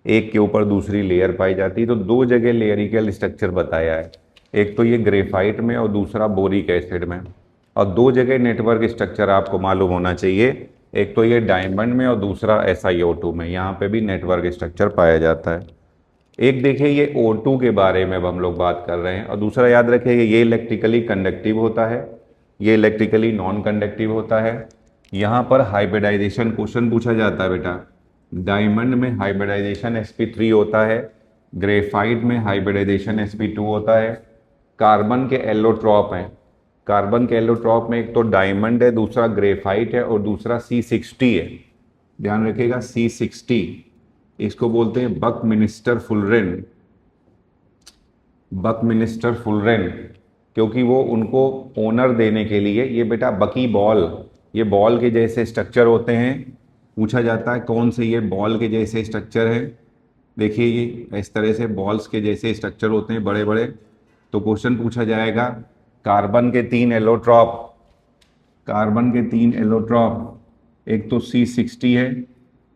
एक के ऊपर दूसरी लेयर पाई जाती है। तो दो जगह लेयरिकल स्ट्रक्चर बताया है, एक तो ये ग्रेफाइट में और दूसरा बोरिक एसिड में। और दो जगह नेटवर्क स्ट्रक्चर आपको मालूम होना चाहिए, एक तो ये डायमंड में और दूसरा SiO2 में, यहाँ पे भी नेटवर्क स्ट्रक्चर पाया जाता है। एक देखिए ये O2 के बारे में अब हम लोग बात कर रहे हैं, और दूसरा याद रखिए ये इलेक्ट्रिकली कंडक्टिव होता है, ये इलेक्ट्रिकली नॉन कंडक्टिव होता है। यहाँ पर हाइब्रिडाइजेशन क्वेश्चन पूछा जाता है बेटा, डायमंड में हाइब्रिडाइजेशन sp3 होता है, ग्रेफाइट में हाइब्रिडाइजेशन sp2 होता है। कार्बन के एलोट्रॉप हैं, कार्बन के एलोट्रॉप में एक तो डायमंड है, दूसरा ग्रेफाइट है, और दूसरा C60 है। ध्यान रखिएगा C60, इसको बोलते हैं बकमिनिस्टर फुलरेन, क्योंकि वो उनको ओनर देने के लिए, ये बेटा बकी बॉल, ये बॉल के जैसे स्ट्रक्चर होते हैं। पूछा जाता है कौन से ये बॉल के जैसे स्ट्रक्चर है, देखिए ये इस तरह से बॉल्स के जैसे स्ट्रक्चर होते हैं बड़े बड़े। तो क्वेश्चन पूछा जाएगा कार्बन के तीन एलोट्रॉप, एक तो C60 है,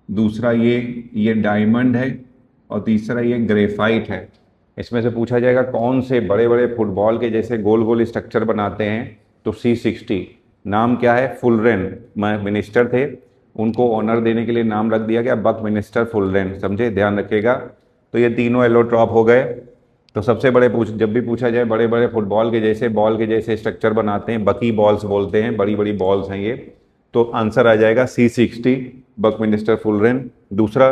दूसरा ये डायमंड है, और तीसरा ये ग्रेफाइट है। इसमें से पूछा जाएगा कौन से बड़े बड़े फुटबॉल के जैसे गोल गोल स्ट्रक्चर बनाते हैं, तो C60। नाम क्या है? फुलरेन, मिनिस्टर थे, उनको ऑनर देने के लिए नाम रख दिया गया बकमिनिस्टर फुलरेन, समझे, ध्यान रखिएगा। तो ये तीनों एलोट्रॉप हो गए। तो सबसे बड़े जब भी पूछा जाए बड़े बड़े फुटबॉल के जैसे बॉल के जैसे स्ट्रक्चर बनाते हैं, बकी बॉल्स बोलते हैं, बड़ी बड़ी बॉल्स हैं ये, तो आंसर आ जाएगा C60 बकमिनिस्टर फुलरेन। दूसरा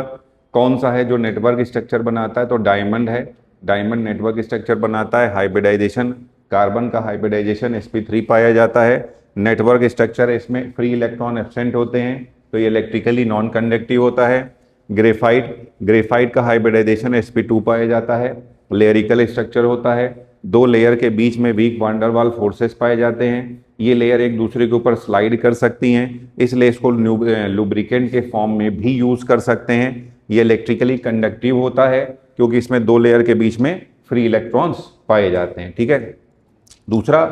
कौन सा है जो नेटवर्क स्ट्रक्चर बनाता है, तो डायमंड है, डायमंड नेटवर्क स्ट्रक्चर बनाता है। हाइब्रिडाइजेशन, कार्बन का हाइब्रिडाइजेशन sp3 पाया जाता है। नेटवर्क स्ट्रक्चर, इसमें फ्री इलेक्ट्रॉन एब्सेंट होते हैं, तो ये इलेक्ट्रिकली नॉन कंडक्टिव होता है। ग्रेफाइट का हाइब्रिडाइजेशन sp2 पाया जाता है, लेयरिकल स्ट्रक्चर होता है। दो लेयर के बीच में वीक वांडरवाल फोर्सेस पाए जाते हैं, ये लेयर एक दूसरे के ऊपर स्लाइड कर सकती हैं, इसलिए इसको लुब्रिकेंट के फॉर्म में भी यूज कर सकते हैं। ये इलेक्ट्रिकली कंडक्टिव होता है क्योंकि इसमें दो लेयर के बीच में फ्री इलेक्ट्रॉन्स पाए जाते हैं, ठीक है। दूसरा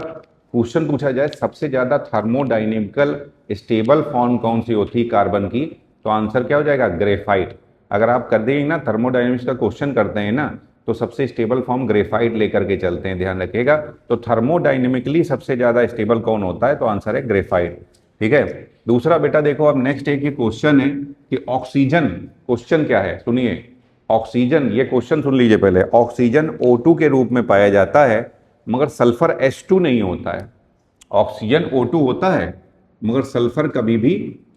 क्वेश्चन पूछा जाए सबसे ज्यादा थर्मोडाइनेमिकल स्टेबल फॉर्म कौन सी होती है कार्बन की, तो आंसर क्या हो जाएगा, ग्रेफाइट। अगर आप कर देंगे ना, थर्मोडाइनेमिक्स का क्वेश्चन करते हैं ना, तो सबसे स्टेबल फॉर्म ग्रेफाइट लेकर के चलते हैं, ध्यान रखिएगा। तो थर्मोडाइनेमिकली सबसे ज्यादा स्टेबल कौन होता है, तो आंसर है ग्रेफाइट। ठीक है। दूसरा बेटा देखो, अब नेक्स्ट एक ही क्वेश्चन है कि ऑक्सीजन, क्वेश्चन क्या है सुनिए, ऑक्सीजन, ये क्वेश्चन सुन लीजिए पहले, ऑक्सीजन O2 के रूप में पाया जाता है मगर सल्फर H2 नहीं होता है। ऑक्सीजन O2 होता है मगर सल्फर कभी भी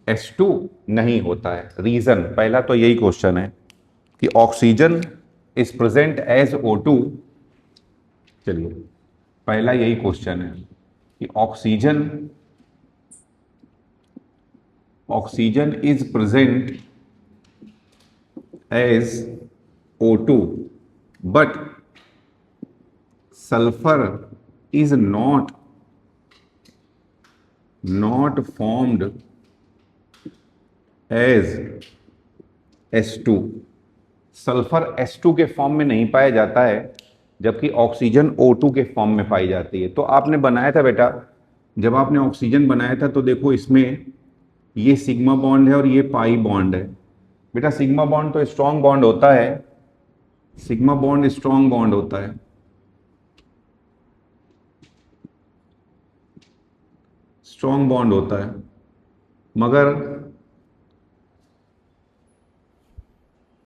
H2 नहीं होता है। रीजन, पहला तो यही क्वेश्चन है कि oxygen is present as O2। चलिए, पहला यही क्वेश्चन है कि oxygen is present as O2 but sulfur is not formed as H2। Sulphur H2 के फॉर्म में नहीं पाया जाता है जबकि ऑक्सीजन O2 के फॉर्म में पाई जाती है। तो आपने बनाया था बेटा, जब आपने ऑक्सीजन बनाया था तो देखो इसमें ये सिग्मा बॉन्ड है और ये पाई बॉन्ड है। बेटा सिग्मा बॉन्ड तो स्ट्रॉन्ग बॉन्ड होता है, सिग्मा बॉन्ड स्ट्रॉन्ग बॉन्ड होता है, स्ट्रॉन्ग बॉन्ड होता है, मगर